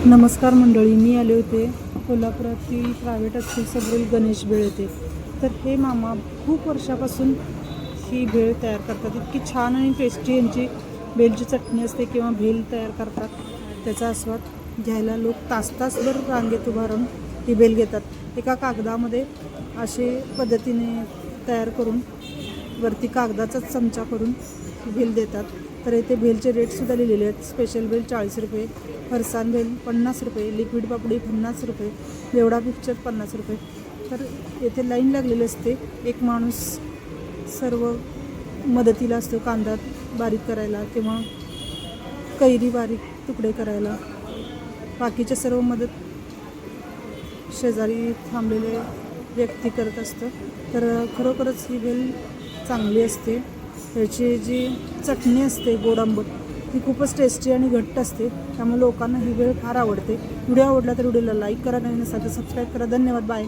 नमस्कार मंडळी, मी आले होते कोल्हापुरातील प्रायव्हेट असतील सबरील गणेश भेळ येथे. तर हे मामा खूप वर्षापासून ही भेळ तयार करतात. इतकी छान आणि टेस्टी यांची भेलची चटणी असते किंवा भेल तयार करतात. त्याचा आस्वाद घ्यायला लोक तासभर रांगेत उभा राहून ही भेल घेतात. एका कागदामध्ये असे पद्धतीने तयार करून वरती कागदाचाच चमचा करून भेल देतात. तर इथे भेलचे रेटसुद्धा लिहिलेले आहेत. स्पेशल भेल 40 रुपये, फरसाण भेल 50 रुपये, लिक्विड पापडी 50 रुपये, बेवडा पिक्चर 50 रुपये. तर येथे लाईन लागलेली असते. एक माणूस सर्व मदतीला असतो, कांदा बारीक करायला किंवा कैरी बारीक तुकडे करायला. बाकीचे सर्व मदत शेजारी थांबलेले व्यक्ती करत असतं. तर खरोखरच ही भेल चांगली असते. याची जी चटणी असते गोड आंबट, ती खूपच टेस्टी आणि घट्ट असते. त्यामुळे लोकांना ही भेळ फार आवडते. व्हिडिओ आवडला तर व्हिडिओला लाईक करा, नवीन असाल तर सबस्क्राईब करा. धन्यवाद. बाय.